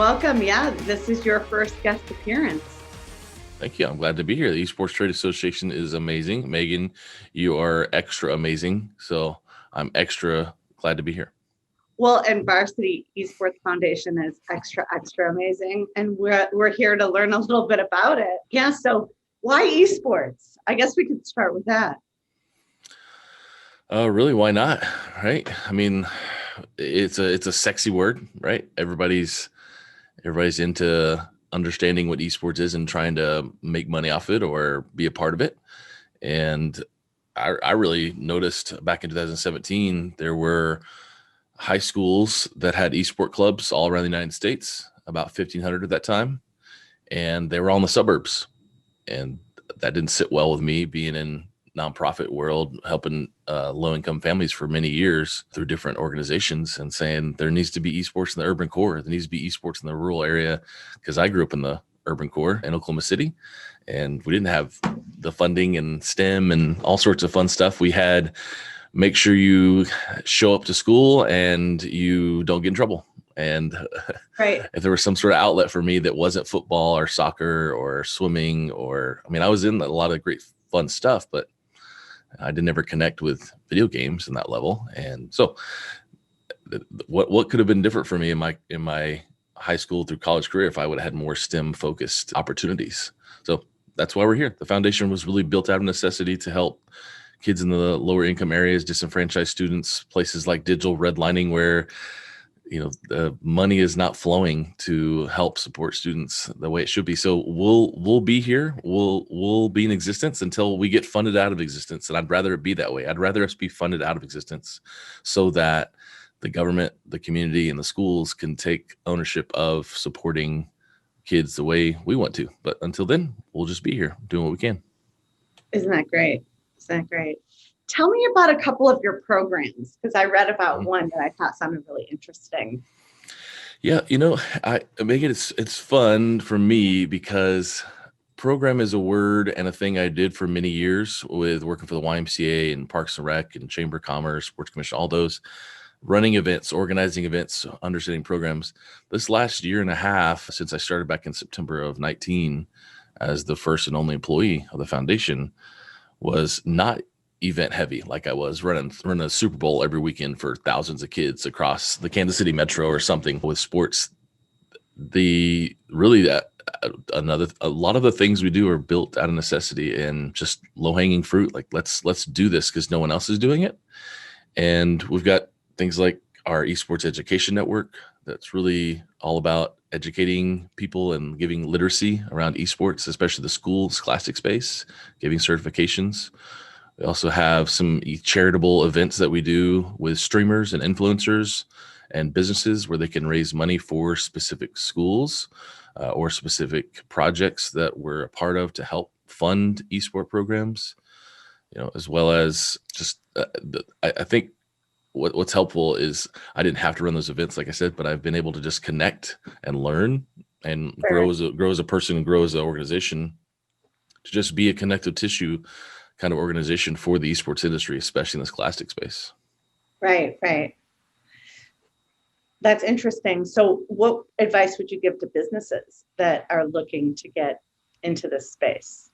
welcome. Yeah, this is your first guest appearance. Thank you. I'm glad to be here. The Esports Trade Association is amazing. Megan, you are extra amazing. So I'm extra glad to be here. Well, and Varsity Esports Foundation is extra amazing. And we're here to learn a little bit about it. Yeah, so why esports? I guess we could start with that. Really, why not? Right? I mean, it's a sexy word, right? Everybody's into understanding what esports is and trying to make money off it or be a part of it. And I really noticed back in 2017, there were high schools that had esport clubs all around the United States, about 1,500 at that time. And they were all in the suburbs. And that didn't sit well with me being in nonprofit world, helping low-income families for many years through different organizations, and saying there needs to be esports in the urban core. There needs to be esports in the rural area, because I grew up in the urban core in Oklahoma City, and we didn't have the funding and STEM and all sorts of fun stuff. We had make sure you show up to school and you don't get in trouble. And right. If there was some sort of outlet for me that wasn't football or soccer or swimming, I was in a lot of great fun stuff, but I didn't ever connect with video games in that level. And so what could have been different for me in my high school through college career if I would have had more STEM focused opportunities? So that's why we're here. The foundation was really built out of necessity to help kids in the lower income areas, disenfranchised students, places like digital redlining where the money is not flowing to help support students the way it should be. So we'll be here. We'll be in existence until we get funded out of existence. And I'd rather it be that way. I'd rather us be funded out of existence so that the government, the community, and the schools can take ownership of supporting kids the way we want to. But until then, we'll just be here doing what we can. Isn't that great? Tell me about a couple of your programs, because I read about one that I thought sounded really interesting. Yeah, it's fun for me because program is a word and a thing I did for many years with working for the YMCA and Parks and Rec and Chamber of Commerce, Sports Commission, all those, running events, organizing events, understanding programs. This last year and a half, since I started back in September of 19 as the first and only employee of the foundation, was not event heavy like I was running a Super Bowl every weekend for thousands of kids across the Kansas City metro or something. With sports, a lot of the things we do are built out of necessity and just low-hanging fruit. Like let's do this because no one else is doing it. And we've got things like our esports education network that's really all about educating people and giving literacy around esports, especially the schools classic space, giving certifications. We also have some charitable events that we do with streamers and influencers and businesses where they can raise money for specific schools or specific projects that we're a part of to help fund esport programs, as well as just, I think what's helpful is I didn't have to run those events, like I said, but I've been able to just connect and learn and grow as a person and grow as an organization to just be a connective tissue kind of organization for the esports industry, especially in this classic space. Right. That's interesting. So what advice would you give to businesses that are looking to get into this space?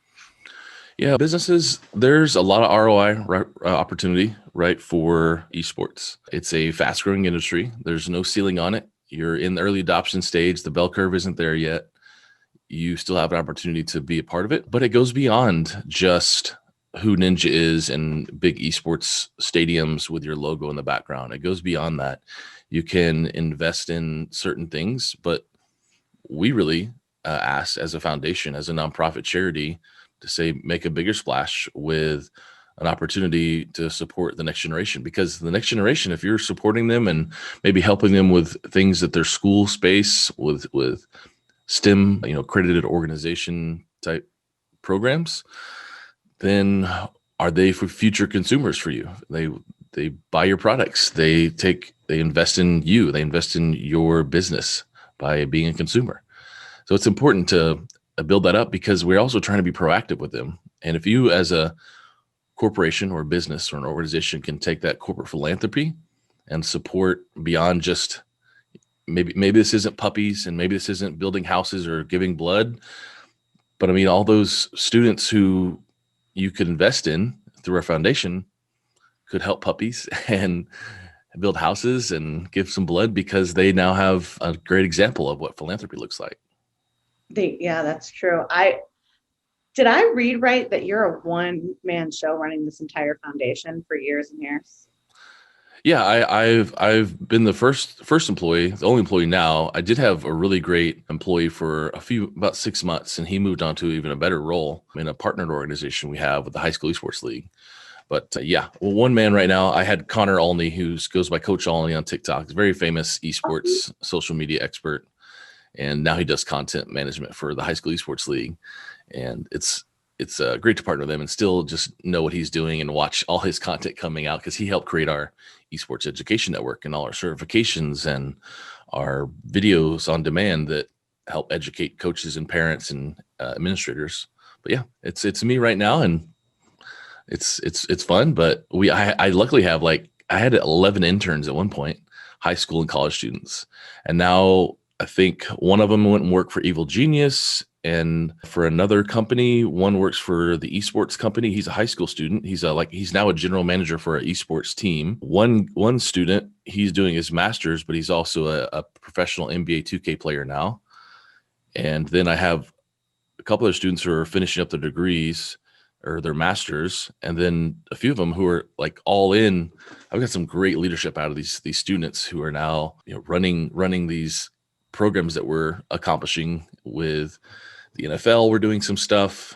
Yeah, businesses, there's a lot of ROI opportunity, right, for esports. It's a fast growing industry. There's no ceiling on it. You're in the early adoption stage. The bell curve isn't there yet. You still have an opportunity to be a part of it, but it goes beyond just who Ninja is and big esports stadiums with your logo in the background. It goes beyond that. You can invest in certain things, but we really ask as a foundation, as a nonprofit charity, to say make a bigger splash with an opportunity to support the next generation. Because the next generation, if you're supporting them and maybe helping them with things at their school space with STEM, accredited organization type programs, then are they for future consumers for you? They buy your products. They invest in you. They invest in your business by being a consumer. So it's important to build that up because we're also trying to be proactive with them. And if you as a corporation or a business or an organization can take that corporate philanthropy and support beyond just maybe this isn't puppies and maybe this isn't building houses or giving blood, but I mean, all those students who you could invest in through our foundation could help puppies and build houses and give some blood because they now have a great example of what philanthropy looks like. Yeah, that's true. Did I read right that you're a one-man show running this entire foundation for years and years? Yeah, I've been the first employee, the only employee now. I did have a really great employee for about 6 months, and he moved on to even a better role in a partnered organization we have with the High School Esports League. But yeah, well, one man right now. I had Connor Olney, who goes by Coach Olney on TikTok. He's a very famous esports social media expert, and now he does content management for the High School Esports League. And it's great to partner with him and still just know what he's doing and watch all his content coming out, because he helped create our esports education network and all our certifications and our videos on demand that help educate coaches and parents and administrators. But yeah, it's me right now, and it's fun. But I luckily have I had 11 interns at one point, high school and college students, and now I think one of them went and worked for Evil Genius. And for another company, one works for the esports company. He's a high school student. He's now a general manager for an esports team. One student, he's doing his master's, but he's also a professional NBA 2K player now. And then I have a couple of students who are finishing up their degrees or their masters, and then a few of them who are all in. I've got some great leadership out of these students who are now running these programs that we're accomplishing with the NFL. We're doing some stuff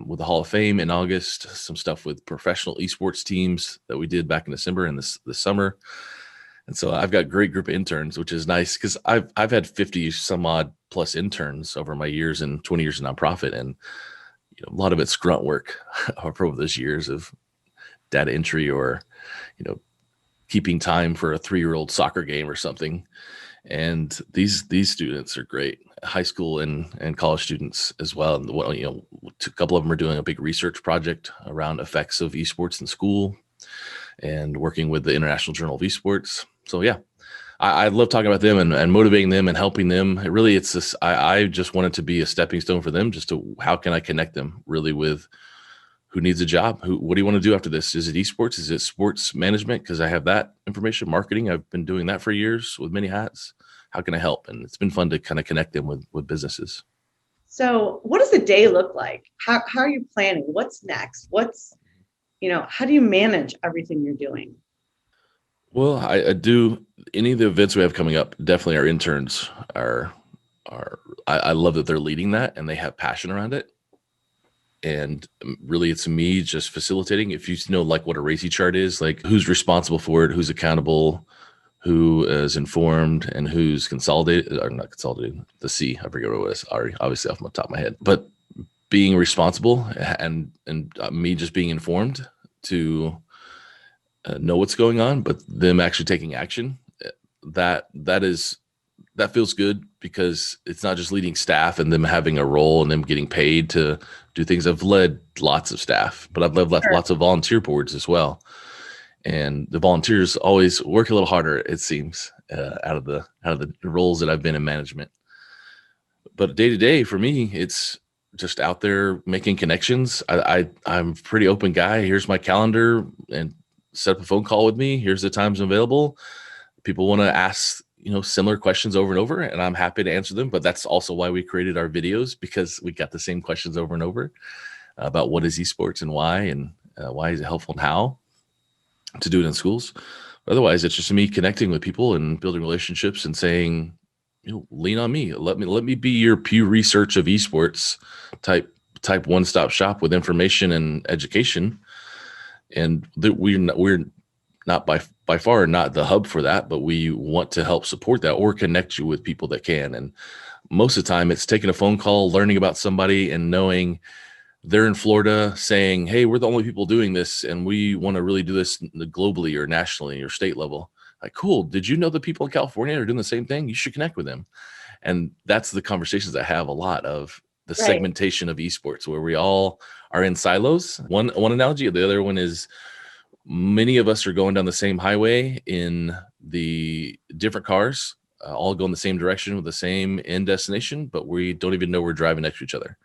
with the Hall of Fame in August, some stuff with professional esports teams that we did back in December and this summer. And so I've got a great group of interns, which is nice because I've had 50 some odd plus interns over my years and 20 years in nonprofit. And a lot of it's grunt work over those years of data entry or, keeping time for a 3-year-old soccer game or something. And these students are great, high school and college students as well. And a couple of them are doing a big research project around effects of esports in school and working with the International Journal of Esports. So yeah, I love talking about them and motivating them and helping them. It's this, I just wanted to be a stepping stone for them, just to how can I connect them really with who needs a job? What do you want to do after this? Is it esports? Is it sports management? Because I have that information. Marketing, I've been doing that for years with many hats. How can I help? And it's been fun to kind of connect them with businesses. So what does the day look like? How are you planning? What's next? How do you manage everything you're doing? Well, I do any of the events we have coming up. Definitely our interns are I love that they're leading that and they have passion around it. And really it's me just facilitating. If you know what a RACI chart is, who's responsible for it, who's accountable, who is informed, and who's consolidated or not consolidated, the C, I forget what it was, obviously off the top of my head, but being responsible and me just being informed to know what's going on, but them actually taking action, that feels good because it's not just leading staff and them having a role and them getting paid to do things. I've led lots of staff, but I've led lots of volunteer boards as well. And the volunteers always work a little harder, it seems, out of the roles that I've been in management. But day to day for me, it's just out there making connections. I'm a pretty open guy. Here's my calendar, and set up a phone call with me. Here's the times available. People want to ask similar questions over and over, and I'm happy to answer them. But that's also why we created our videos, because we got the same questions over and over about what is esports and why is it helpful and how to do it in schools. Otherwise, it's just me connecting with people and building relationships and saying, lean on me. Let me be your Pew Research of esports type one-stop shop with information and education. And we're not by far not the hub for that, but we want to help support that or connect you with people that can. And most of the time it's taking a phone call, learning about somebody and knowing they're in Florida saying, hey, we're the only people doing this and we want to really do this globally or nationally or state level. Cool. Did you know the people in California are doing the same thing? You should connect with them. And that's the conversations I have a lot of, the segmentation of esports, where we all are in silos. One analogy, the other one is many of us are going down the same highway in the different cars, all go in the same direction with the same end destination, but we don't even know we're driving next to each other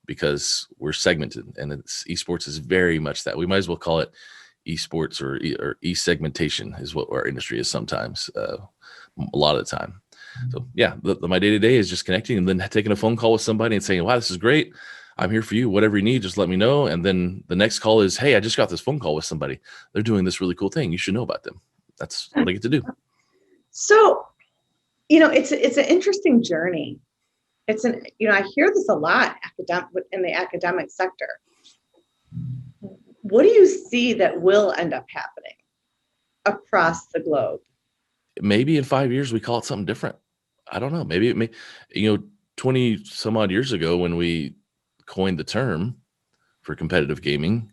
because we're segmented. And esports is very much that. We might as well call it esports or e-segmentation is what our industry is sometimes, a lot of the time. So yeah, my day-to-day is just connecting and then taking a phone call with somebody and saying, wow, this is great. I'm here for you. Whatever you need, just let me know. And then the next call is, hey, I just got this phone call with somebody. They're doing this really cool thing. You should know about them. That's what I get to do. So, it's an interesting journey. I hear this a lot in the academic sector. What do you see that will end up happening across the globe? Maybe in 5 years, we call it something different. I don't know. Maybe it may, 20 some odd years ago when we coined the term for competitive gaming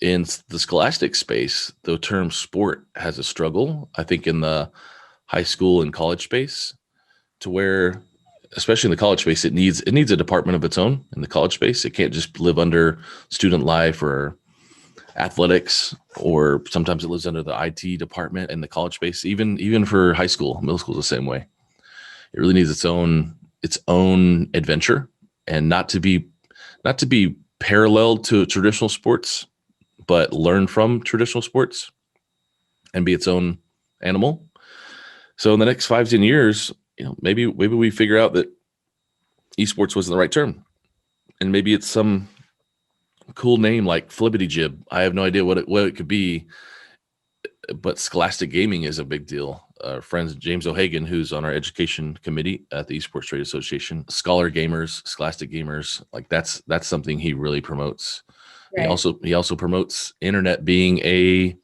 in the scholastic space, the term sport has a struggle, I think, in the high school and college space, to where, especially in the college space, it needs a department of its own in the college space. It can't just live under student life or athletics, or sometimes it lives under the IT department in the college space. Even for high school, middle school is the same way. It really needs its own adventure, and not to be paralleled to traditional sports, but learn from traditional sports and be its own animal. So in the next 5-10 years, maybe we figure out that esports wasn't the right term, and maybe it's some cool name like Flippity Jib. I have no idea what it could be, but scholastic gaming is a big deal. Our friend James O'Hagan, who's on our education committee at the Esports Trade Association, scholar gamers, scholastic gamers, like that's something he really promotes. Right. He also promotes internet being a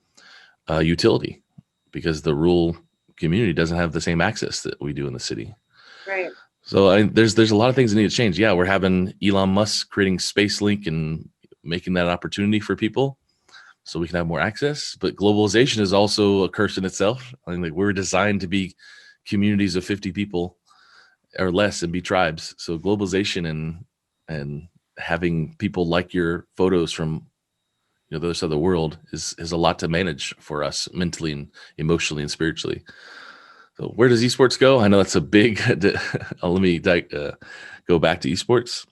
utility, because the rural community doesn't have the same access that we do in the city. Right. So there's a lot of things that need to change. Yeah, we're having Elon Musk creating SpaceLink and making that an opportunity for people so we can have more access. But globalization is also a curse in itself. I mean, like, we're designed to be communities of 50 people or less and be tribes. So globalization and having people like your photos from the other side of the world is a lot to manage for us mentally and emotionally and spiritually. So where does esports go? I know that's a big, let me go back to esports.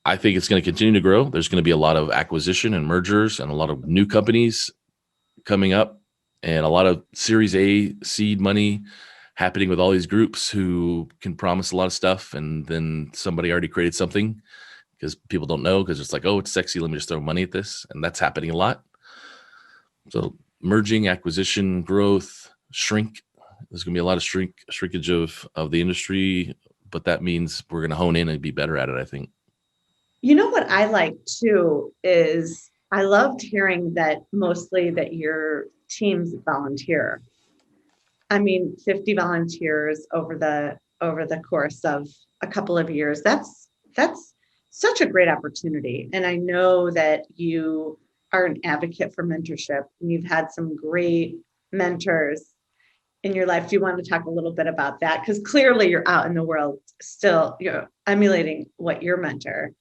I think it's going to continue to grow. There's going to be a lot of acquisition and mergers and a lot of new companies coming up, and a lot of Series A seed money happening with all these groups who can promise a lot of stuff. And then somebody already created something because people don't know, because it's like, oh, it's sexy, let me just throw money at this. And that's happening a lot. So merging, acquisition, growth, shrink. There's going to be a lot of shrinkage of the industry, but that means we're going to hone in and be better at it, I think. What I like too is I loved hearing that mostly that your teams volunteer. I mean, 50 volunteers over the course of a couple of years. That's such a great opportunity. And I know that you are an advocate for mentorship, and you've had some great mentors in your life. Do you want to talk a little bit about that? Because clearly you're out in the world still, emulating what your mentor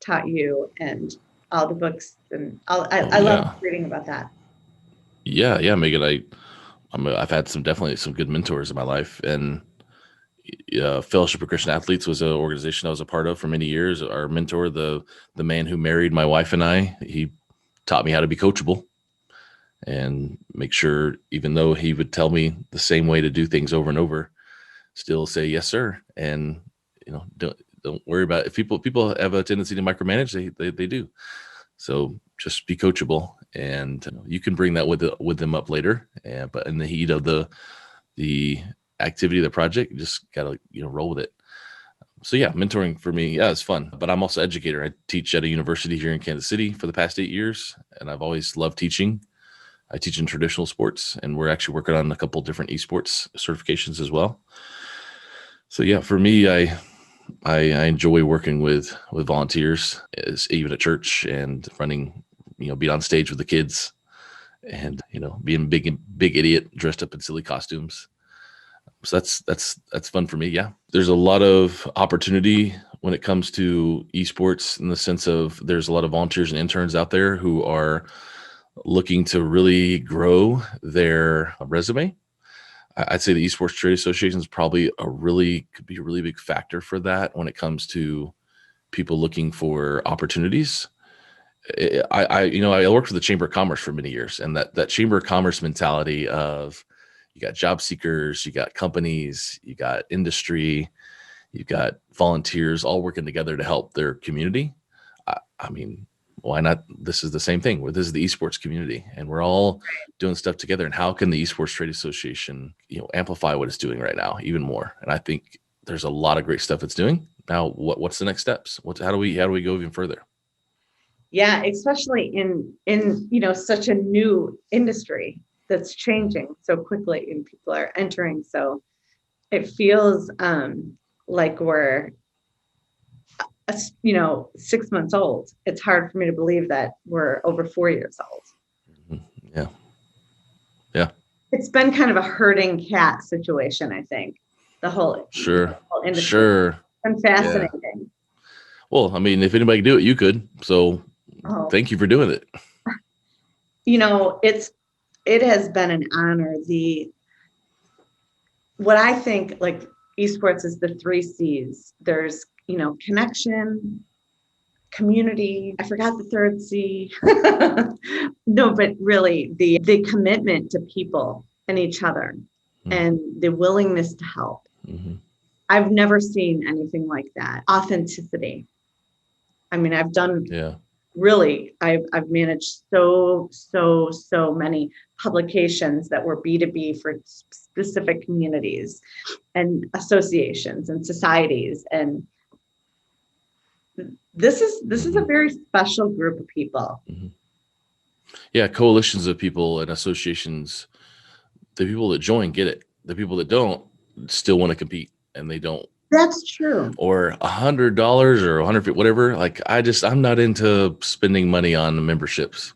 taught you and all the books and all. I love reading about that. Yeah, Megan. I've had definitely some good mentors in my life, and Fellowship of Christian Athletes was an organization I was a part of for many years. Our mentor, the man who married my wife and I, he taught me how to be coachable and make sure, even though he would tell me the same way to do things over and over, still say yes, sir, and don't worry about it. If people have a tendency to micromanage, they do. So just be coachable, and you can bring that with them up later. But in the heat of the activity of the project, you just gotta roll with it. So yeah, mentoring for me, it's fun. But I'm also an educator. I teach at a university here in Kansas City for the past 8 years, and I've always loved teaching. I teach in traditional sports, and we're actually working on a couple different esports certifications as well. So yeah, for me, I enjoy working with volunteers, even at church, and running, being on stage with the kids, and being big idiot dressed up in silly costumes. So that's fun for me. Yeah, there's a lot of opportunity when it comes to esports, in the sense of there's a lot of volunteers and interns out there who are looking to really grow their resume. I'd say the Esports Trade Association is probably could be a really big factor for that when it comes to people looking for opportunities. I worked for the Chamber of Commerce for many years, and that Chamber of Commerce mentality of you got job seekers, you got companies, you got industry, you've got volunteers all working together to help their community. I mean, why not? This is the same thing where this is the esports community and we're all doing stuff together. And how can the Esports Trade Association, amplify what it's doing right now even more? And I think there's a lot of great stuff it's doing. Now, what's the next steps? How do we go even further? Yeah, especially in such a new industry that's changing so quickly and people are entering. So it feels like we're 6 months old. It's hard for me to believe that we're over 4 years old. Yeah. It's been kind of a herding cat situation, I think. The whole industry. Sure. It's been fascinating. Yeah. Well, I mean, if anybody could do it, you could. So thank you for doing it. It has been an honor. What I think like esports is the 3 C's. There's connection, community. I forgot the 3rd C. No, but really the commitment to people and each other and the willingness to help. Mm-hmm. I've never seen anything like that. Authenticity. I mean, I've managed so many publications that were B2B for specific communities and associations and societies. And this is a very special group of people. Mm-hmm. Yeah, coalitions of people and associations. The people that join get it. The people that don't still want to compete, and they don't. That's true. Or $100 or $150, whatever. Like I'm not into spending money on memberships.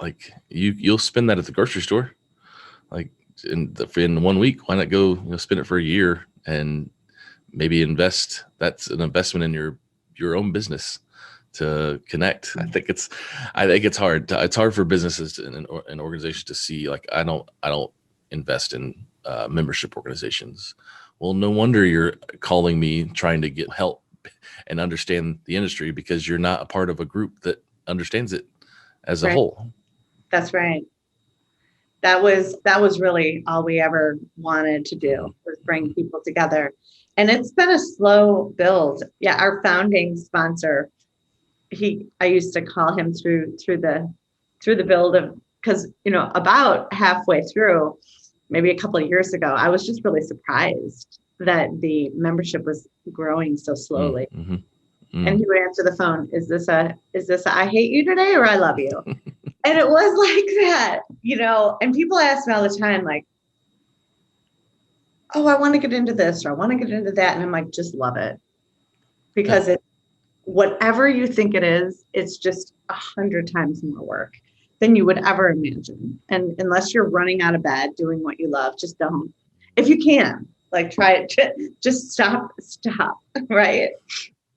Like you'll spend that at the grocery store. Like in 1 week, why not go spend it for a year and maybe invest? That's an investment in your own business to connect. I think it's hard. It's hard for businesses and organizations to see, like, I don't invest in membership organizations. Well, no wonder you're calling me trying to get help and understand the industry, because you're not a part of a group that understands it as a whole. That's right. That was really all we ever wanted to do, was bring people together. And it's been a slow build. Yeah, our founding sponsor, I used to call him through the build of, because about halfway through, maybe a couple of years ago, I was just really surprised that the membership was growing so slowly. Mm-hmm. Mm-hmm. And he would answer the phone, is this a I hate you today or I love you? And it was like that, and people ask me all the time, like, oh, I want to get into this or I want to get into that. And I'm like, just love it. Because it's whatever you think it is, it's just 100 times more work than you would ever imagine. And unless you're running out of bed doing what you love, just don't. If you can, like, try it, just stop, right?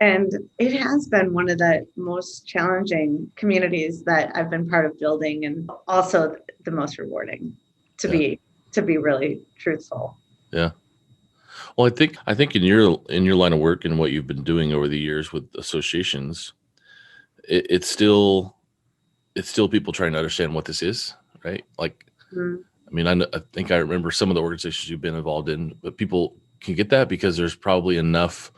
And it has been one of the most challenging communities that I've been part of building, and also the most rewarding, to be really truthful. Yeah. Well, I think in your line of work and what you've been doing over the years with associations, it's still people trying to understand what this is, right? Like, I mean, I think I remember some of the organizations you've been involved in, but people can get that because there's probably enough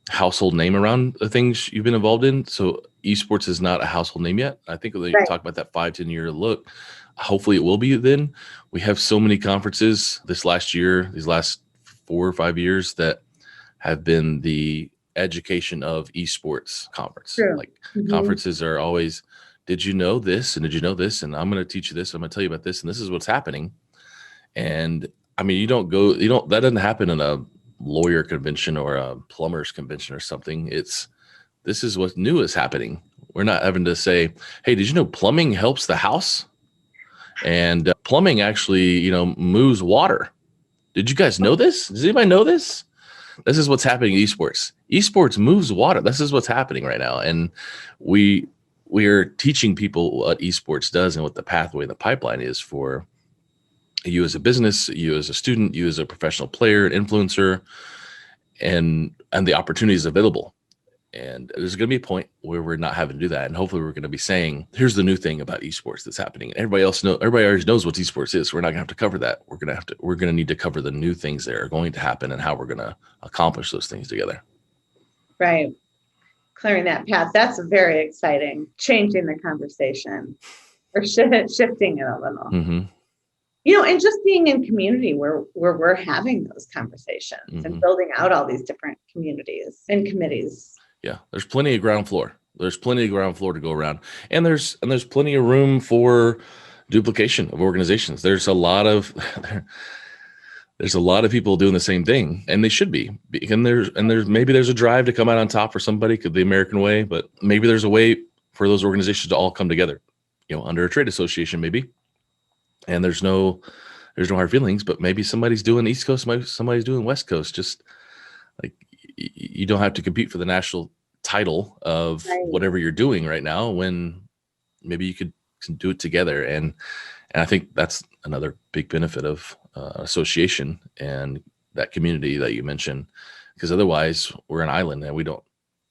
household name around the things you've been involved in. So esports is not a household name yet. I think when you talk about that 5-10 year look, hopefully it will be then. We have so many conferences this last year, these last 4 or 5 years, that have been the education of esports conference. True. Like conferences are always, did you know this? And did you know this? And I'm going to teach you this. I'm going to tell you about this. And this is what's happening. And I mean, that doesn't happen in a lawyer convention or a plumber's convention or something. This is what new is happening. We're not having to say, hey, did you know plumbing helps the house? And plumbing actually, moves water. Did you guys know this? Does anybody know this? This is what's happening in esports. Esports moves water. This is what's happening right now. And we are teaching people what esports does and what the pathway, the pipeline is for you as a business, you as a student, you as a professional player, an influencer, and the opportunities available. And there's going to be a point where we're not having to do that. And hopefully we're going to be saying, here's the new thing about esports that's happening. Everybody already knows what esports is. We're not going to have to cover that. We're going to need to cover the new things that are going to happen and how we're going to accomplish those things together. Right. Clearing that path. That's very exciting. Changing the conversation or shifting it a little. Mm-hmm. And just being in community where we're having those conversations Mm-hmm. and building out all these different communities and committees. Yeah, there's plenty of ground floor. There's plenty of ground floor to go around, and there's plenty of room for duplication of organizations. There's a lot of people doing the same thing, and they should be. And there's maybe there's a drive to come out on top for somebody, the American way, but maybe there's a way for those organizations to all come together, under a trade association, maybe. And there's no hard feelings, but maybe somebody's doing East Coast, somebody's doing West Coast. Just like you don't have to compete for the national title of whatever you're doing right now, when maybe you can do it together. And I think that's another big benefit of association and that community that you mentioned, because otherwise we're an island and we don't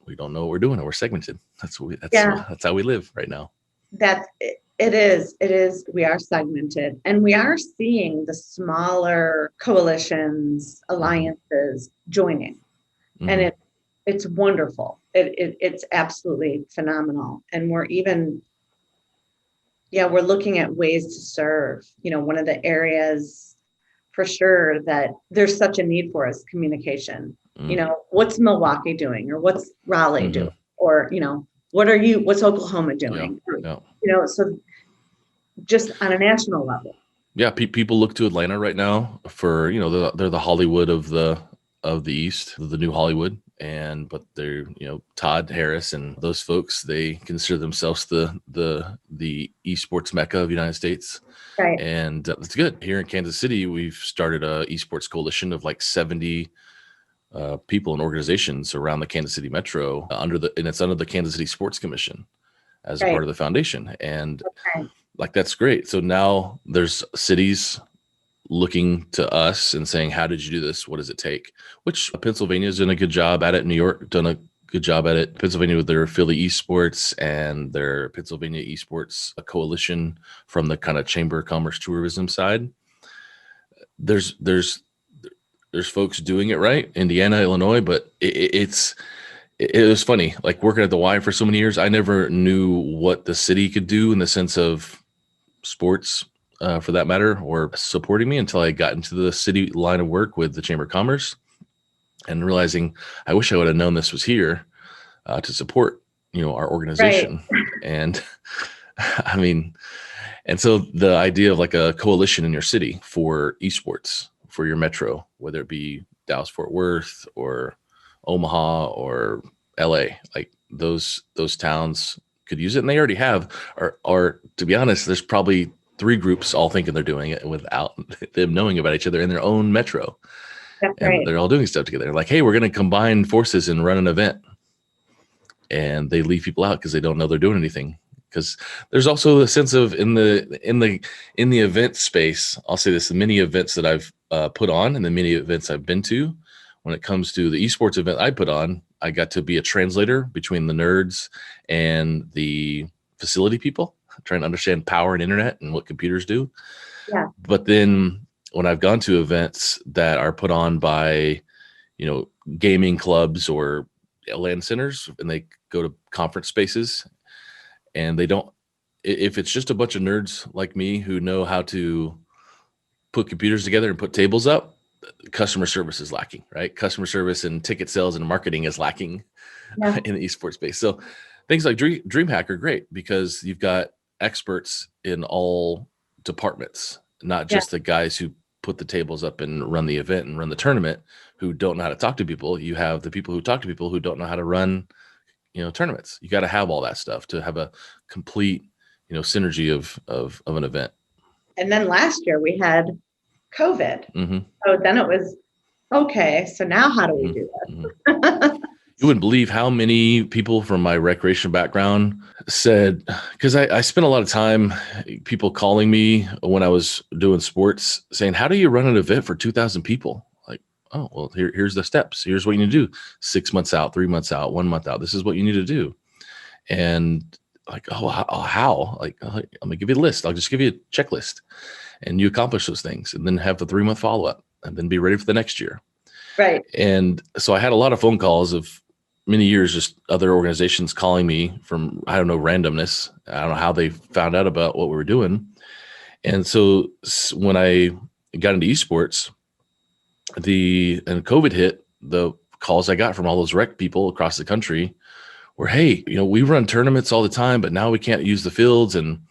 know what we're doing, and we're segmented. That's how we live right now. It is. We are segmented, and we are seeing the smaller coalitions, alliances joining. Mm-hmm. And it's wonderful. It's absolutely phenomenal. And we're looking at ways to serve. One of the areas for sure that there's such a need for is communication. Mm-hmm. What's Milwaukee doing, or what's Raleigh mm-hmm. doing, or what's Oklahoma doing? Yeah. So just on a national level. Yeah, people look to Atlanta right now for they're the Hollywood of the East, the new Hollywood, but they're Todd Harris and those folks, they consider themselves the esports mecca of the United States. Right. And that's good. Here in Kansas City, we've started a esports coalition of like 70 people and organizations around the Kansas City metro and it's under the Kansas City Sports Commission as a part of the foundation. And that's great. So now there's cities looking to us and saying, how did you do this? What does it take? Which Pennsylvania's done a good job at it. New York done a good job at it. Pennsylvania with their Philly Esports and their Pennsylvania Esports coalition from the kind of Chamber of Commerce tourism side. There's folks doing it right. Indiana, Illinois, but it was funny, like working at the Y for so many years. I never knew what the city could do in the sense of sports, for that matter, or supporting me until I got into the city line of work with the Chamber of Commerce and realizing I wish I would have known this was here to support, our organization. Right. And and so the idea of like a coalition in your city for esports, for your metro, whether it be Dallas, Fort Worth, or Omaha, or LA, like those towns could use it, and they already have. Or to be honest, there's probably 3 groups all thinking they're doing it without them knowing about each other in their own metro. That's and right. They're all doing stuff together. Like, hey, we're going to combine forces and run an event, and they leave people out because they don't know they're doing anything. Because there's also a sense of in the event space. I'll say this: the many events that I've put on and the many events I've been to, when it comes to the esports event I put on, I got to be a translator between the nerds and the facility people, trying to understand power and internet and what computers do. Yeah. But then when I've gone to events that are put on by, gaming clubs or LAN centers, and they go to conference spaces, and they don't, if it's just a bunch of nerds like me who know how to put computers together and put tables up, customer service is lacking, right? Customer service and ticket sales and marketing is lacking in the esports space. So things like DreamHack are great because you've got experts in all departments, not just the guys who put the tables up and run the event and run the tournament who don't know how to talk to people. You have the people who talk to people who don't know how to run, tournaments. You got to have all that stuff to have a complete, synergy of an event. And then last year we had COVID. Mm-hmm. So then it was, okay, so now how do we do this? Mm-hmm. You wouldn't believe how many people from my recreation background said, because I spent a lot of time, people calling me when I was doing sports saying, how do you run an event for 2,000 people? Like, oh, well, here's the steps. Here's what you need to do. 6 months out, 3 months out, 1 month out. This is what you need to do. And like, oh, how? Like, I'm going to give you a list. I'll just give you a checklist and you accomplish those things and then have the 3 month follow up and then be ready for the next year. Right. And so I had a lot of phone calls of many years, just other organizations calling me from, I don't know, randomness. I don't know how they found out about what we were doing. And so when I got into esports, and COVID hit, the calls I got from all those rec people across the country were, hey, we run tournaments all the time, but now we can't use the fields, and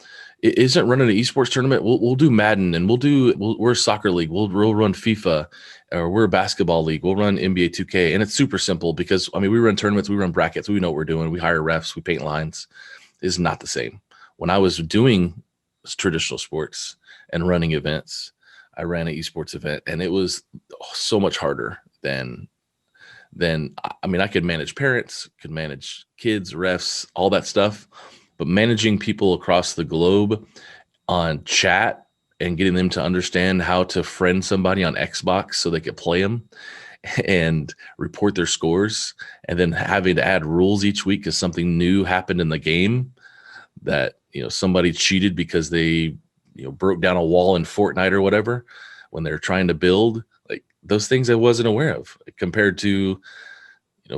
it isn't running an esports tournament. We'll do Madden, and we're a soccer league. We'll run FIFA, or we're a basketball league. We'll run NBA 2K, and it's super simple because we run tournaments, we run brackets, we know what we're doing. We hire refs, we paint lines. It's not the same. When I was doing traditional sports and running events, I ran an esports event, and it was so much harder than I could manage parents, could manage kids, refs, all that stuff, but managing people across the globe on chat and getting them to understand how to friend somebody on Xbox so they could play them and report their scores, and then having to add rules each week because something new happened in the game, that somebody cheated because they broke down a wall in Fortnite or whatever when they're trying to build. Like, those things I wasn't aware of, compared to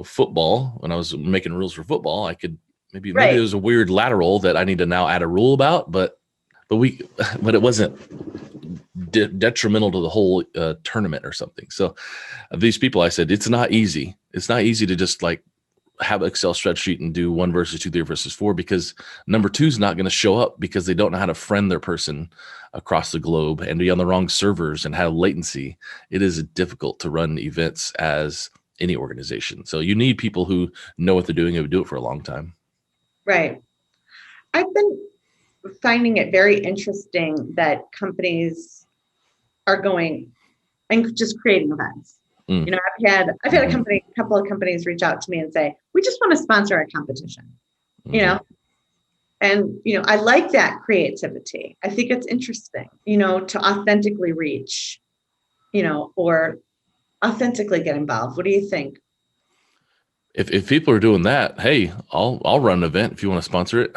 football. When I was making rules for football, I could maybe there was a weird lateral that I need to now add a rule about, but it wasn't detrimental to the whole tournament or something. So these people, I said, it's not easy. It's not easy to just like have an Excel spreadsheet and do 1 versus 2, 3 versus 4, because number 2 is not going to show up because they don't know how to friend their person across the globe and be on the wrong servers and have latency. It is difficult to run events as any organization. So you need people who know what they're doing and do it for a long time. Right. I've been finding it very interesting that companies are going and just creating events. I've had a couple of companies reach out to me and say, we just want to sponsor a competition, and, I like that creativity. I think it's interesting, to authentically reach, or authentically get involved. What do you think? If people are doing that, hey, I'll run an event if you want to sponsor it.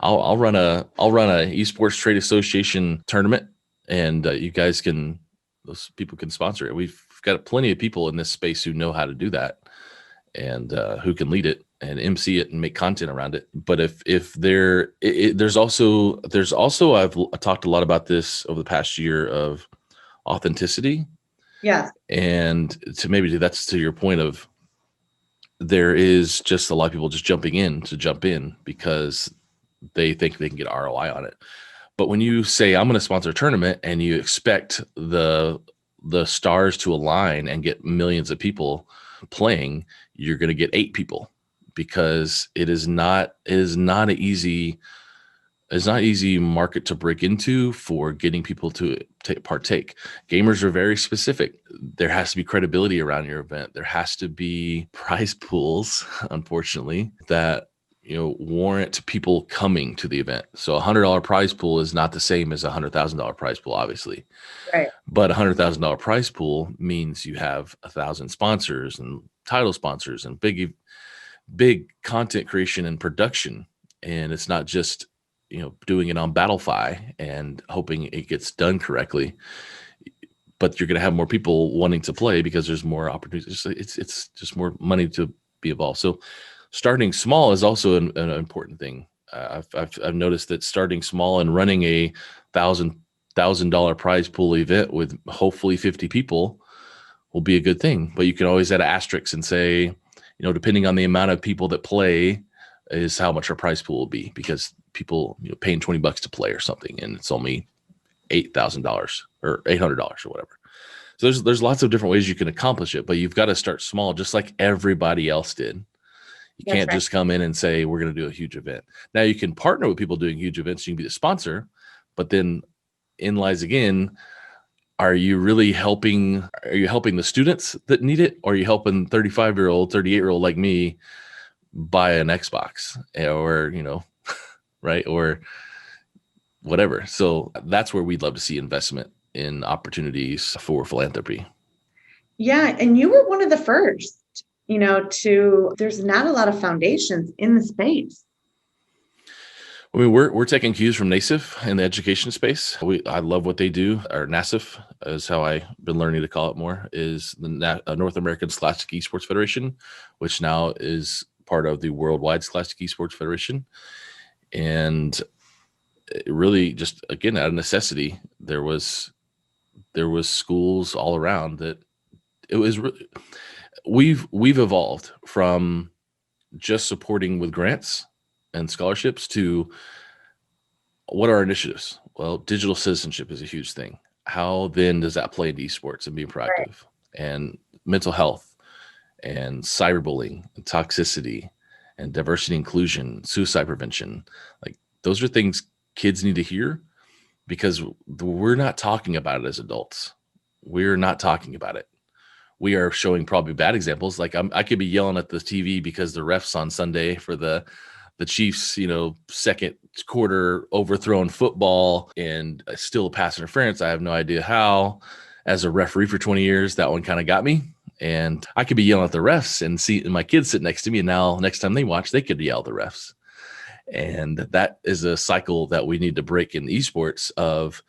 I'll run a Esports Trade Association tournament, and you guys those people can sponsor it. We've got plenty of people in this space who know how to do that, and who can lead it and MC it and make content around it. But if there's also I've talked a lot about this over the past year of authenticity. Yes. And that's to your point of, there is just a lot of people just jump in because they think they can get ROI on it. But when you say, I'm going to sponsor a tournament, and you expect the stars to align and get millions of people playing, you're going to get 8 people, because it is not an easy market to break into for getting people to partake. Gamers are very specific. There has to be credibility around your event. There has to be prize pools, unfortunately, that warrant people coming to the event. So $100 prize pool is not the same as $100,000 prize pool, obviously. Right. But $100,000 prize pool means you have 1,000 sponsors and title sponsors and big content creation and production. And it's not just doing it on Battlefy and hoping it gets done correctly, but you're going to have more people wanting to play because there's more opportunities. It's just more money to be involved. So starting small is also an important thing. I've noticed that starting small and running a $1,000 prize pool event with hopefully 50 people will be a good thing. But you can always add asterisks and say, depending on the amount of people that play is how much our prize pool will be, because people paying $20 to play or something, and it's only $8,000 or $800 or whatever. So there's lots of different ways you can accomplish it, but you've got to start small, just like everybody else did. You can't just come in and say, we're going to do a huge event. Now you can partner with people doing huge events. You can be the sponsor, but then in lies again, are you really helping? Are you helping the students that need it? Or are you helping 35-year-old, 38-year-old like me buy an Xbox or, right? Or whatever. So that's where we'd love to see investment in opportunities for philanthropy. Yeah. And you were one of the first, there's not a lot of foundations in the space. I mean, we're taking cues from NASIF in the education space. I love what they do. Or NASIF is how I've been learning to call it more. Is the North American Scholastic Esports Federation, which now is part of the Worldwide Scholastic Esports Federation, and it really just again out of necessity, there was schools all around that it was. We've evolved from just supporting with grants and scholarships to what are our initiatives? Well, digital citizenship is a huge thing. How then does that play into esports and being proactive, Right. and mental health and cyberbullying and toxicity and diversity inclusion, suicide prevention? Like those are things kids need to hear because we're not talking about it as adults. We're not talking about it. We are showing probably bad examples. Like I could be yelling at the TV because the refs on Sunday for the Chiefs, second quarter overthrown football and still a pass interference. I have no idea how. As a referee for 20 years, that one kind of got me. And I could be yelling at the refs and my kids sit next to me. And now next time they watch, they could yell at the refs. And that is a cycle that we need to break in esports of,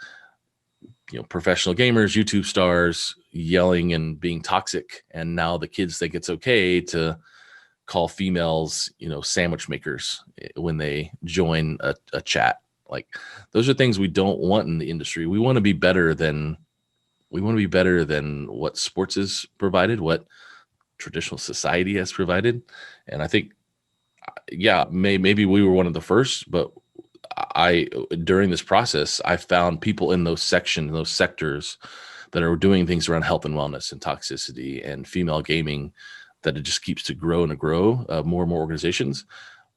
professional gamers, YouTube stars yelling and being toxic. And now the kids think it's okay to call females, sandwich makers when they join a chat. Like those are things we don't want in the industry. We want to be better than what sports has provided, what traditional society has provided. And I think, maybe we were one of the first, but during this process, I found people in those sectors that are doing things around health and wellness and toxicity and female gaming, that it just keeps to grow and grow, more and more organizations.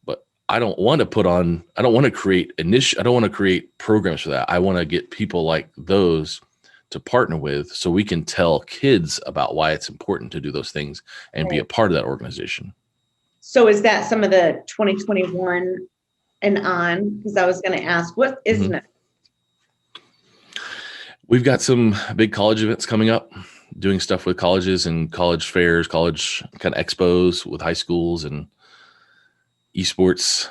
But I don't want to create programs for that. I want to get people like those to partner with so we can tell kids about why it's important to do those things and be a part of that organization. So is that some of the 2021 and on? Because I was going to ask, what is next? We've got some big college events coming up, doing stuff with colleges and college fairs, college kind of expos with high schools and esports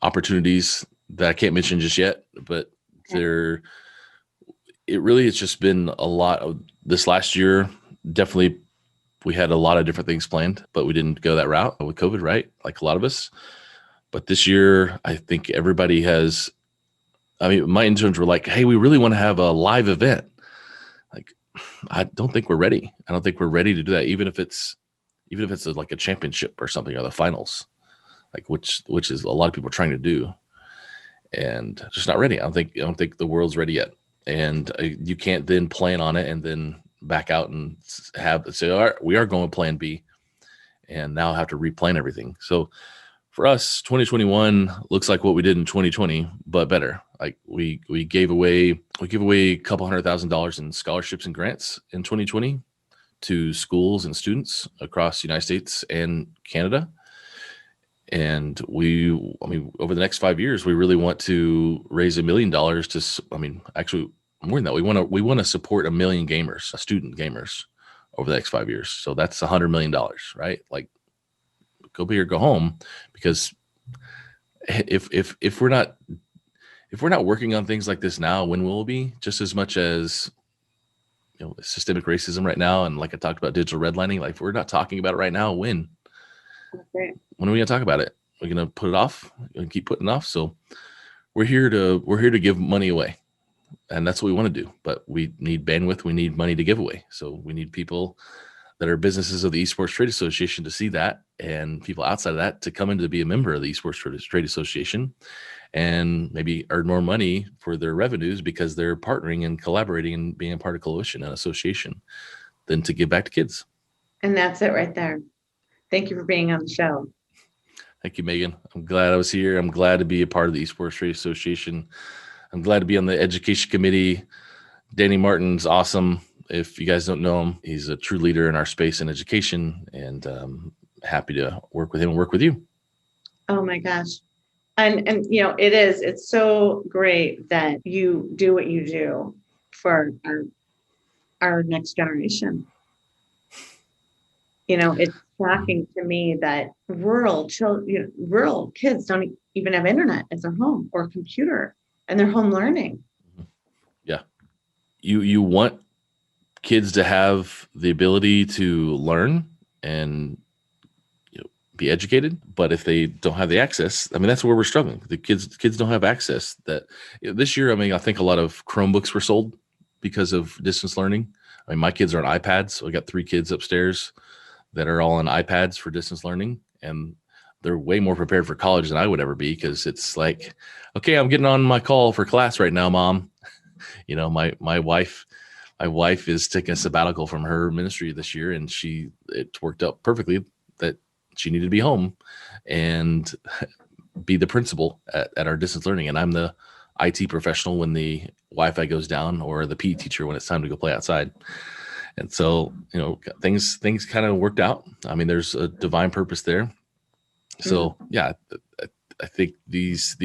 opportunities that I can't mention just yet, but it's just been a lot of this last year. Definitely we had a lot of different things planned, but we didn't go that route with COVID, right? Like a lot of us. But this year, I think everybody has, my interns were like, hey, we really want to have a live event. Like, I don't think we're ready. I don't think we're ready to do that. Even if it's like a championship or something, or the finals, like which is a lot of people are trying to do, and just not ready. I don't think the world's ready yet. And you can't then plan on it and then back out and say, all right, we are going plan B, and now have to replan everything. So for us, 2021 looks like what we did in 2020, but better. Like we gave away a couple $100,000 in scholarships and grants in 2020 to schools and students across the United States and Canada. And over the next 5 years, we really want to raise $1 million actually more than that. We want to support 1 million gamers, student gamers, over the next 5 years. So that's $100 million, right? Like, go big or go home, because if we're not working on things like this now, when will we be? Just as much as systemic racism right now, and like I talked about digital redlining, like if we're not talking about it right now, when? Okay. When are we gonna talk about it? We're gonna put it off and keep putting it off. So we're here to give money away, and that's what we want to do. But we need bandwidth. We need money to give away. So we need people that are businesses of the Esports Trade Association to see that, and people outside of that to come in to be a member of the Esports Trade Association and maybe earn more money for their revenues because they're partnering and collaborating and being a part of coalition and association, than to give back to kids. And that's it right there. Thank you for being on the show. Thank you, Megan. I'm glad I was here. I'm glad to be a part of the Esports Trade Association. I'm glad to be on the education committee Danny Martin's awesome. If you guys don't know him, he's a true leader in our space and education, and happy to work with him and work with you. Oh my gosh. And it's so great that you do what you do for our next generation. It's shocking to me that rural kids don't even have internet at their home or computer, and they're home learning. Yeah. You want kids to have the ability to learn and be educated, but if they don't have the access, I mean, that's where we're struggling. The kids don't have access. That this year, I mean, I think a lot of Chromebooks were sold because of distance learning. I mean, my kids are on iPads. So I got 3 kids upstairs that are all on iPads for distance learning, and they're way more prepared for college than I would ever be, because it's like, okay, I'm getting on my call for class right now, Mom. My wife is taking a sabbatical from her ministry this year, and it worked out perfectly that she needed to be home and be the principal at our distance learning. And I'm the IT professional when the Wi-Fi goes down, or the PE teacher when it's time to go play outside. And so, things kind of worked out. I mean, there's a divine purpose there. So yeah, I think these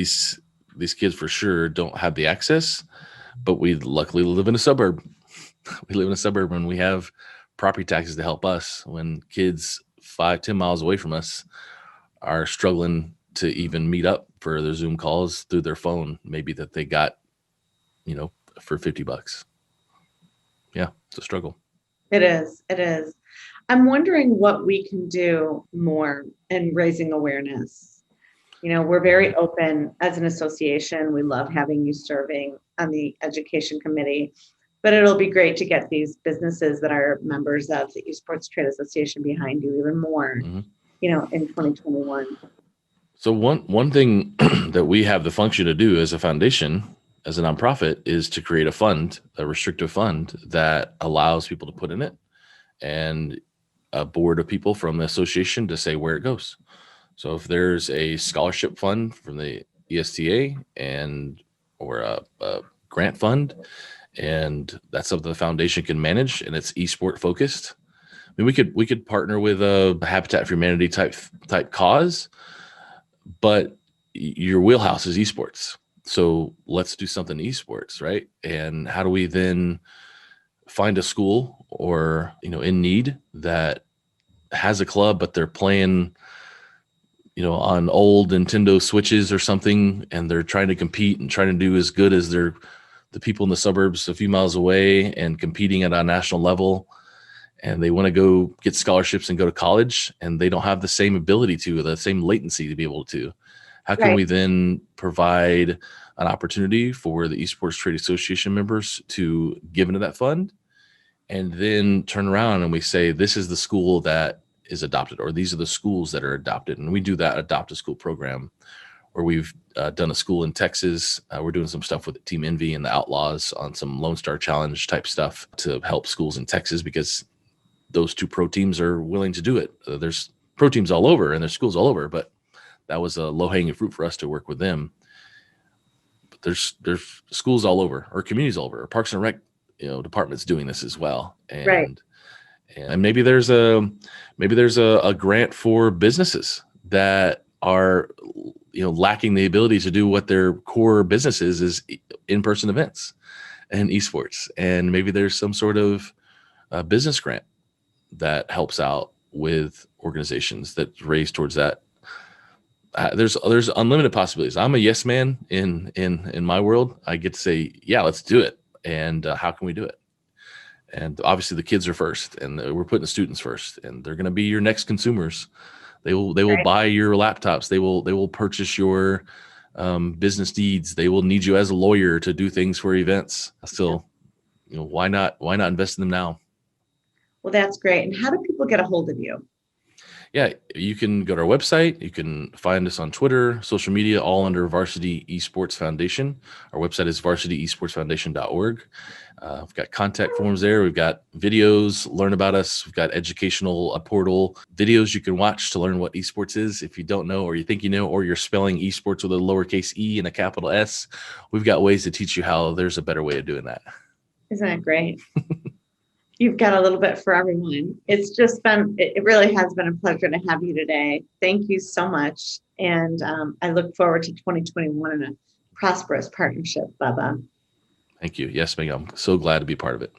kids for sure don't have the access, but we luckily live in a suburb. We live in a suburb, and we have property taxes to help us when kids 5-10 miles away from us are struggling to even meet up for their Zoom calls through their phone, maybe that they got, for $50. Yeah, it's a struggle. It is. I'm wondering what we can do more in raising awareness. We're very open as an association. We love having you serving on the education committee, but it'll be great to get these businesses that are members of the Esports Trade Association behind you even more, in 2021. So one thing that we have the function to do as a foundation, as a nonprofit, is to create a restrictive fund that allows people to put in it, and a board of people from the association to say where it goes. So if there's a scholarship fund from the ESTA or a grant fund, and that's something the foundation can manage, and it's esport focused, I mean, we could partner with a Habitat for Humanity type cause, but your wheelhouse is esports. So let's do something esports, right? And how do we then find a school or in need that has a club, but they're playing on old Nintendo Switches or something, and they're trying to compete and trying to do as good as the people in the suburbs a few miles away and competing at a national level, and they want to go get scholarships and go to college, and they don't have the same ability the same latency to be able to. How can we then provide an opportunity for the Esports Trade Association members to give into that fund, and then turn around and we say, this is the school that is adopted, or these are the schools that are adopted. And we do that adopt a school program, where we've done a school in Texas. We're doing some stuff with Team Envy and the Outlaws on some Lone Star Challenge type stuff to help schools in Texas, because those 2 pro teams are willing to do it. There's pro teams all over and there's schools all over, but that was a low-hanging fruit for us to work with them. But there's schools all over, or communities all over, or Parks and Rec departments doing this as well. And and maybe there's a grant for businesses that are lacking the ability to do what their core business is in-person events and esports, and maybe there's some sort of business grant that helps out with organizations that raise towards that. There's unlimited possibilities. I'm a yes man in my world. I get to say, yeah, let's do it. And how can we do it? And obviously the kids are first, and we're putting the students first, and they're going to be your next consumers. They will buy your laptops. They will purchase your business needs. They will need you as a lawyer to do things for events. Still, why not invest in them now? Well, that's great. And how do people get a hold of you? Yeah, you can go to our website. You can find us on Twitter, social media, all under Varsity Esports Foundation. Our website is varsityesportsfoundation.org. We've got contact forms there. We've got videos, learn about us. We've got educational portal videos you can watch to learn what esports is. If you don't know, or you think you know, or you're spelling esports with a lowercase e and a capital S, we've got ways to teach you how there's a better way of doing that. Isn't it great? You've got a little bit for everyone. It really has been a pleasure to have you today. Thank you so much. And I look forward to 2021 and a prosperous partnership, Bubba. Thank you. Yes, Megan, I'm so glad to be part of it.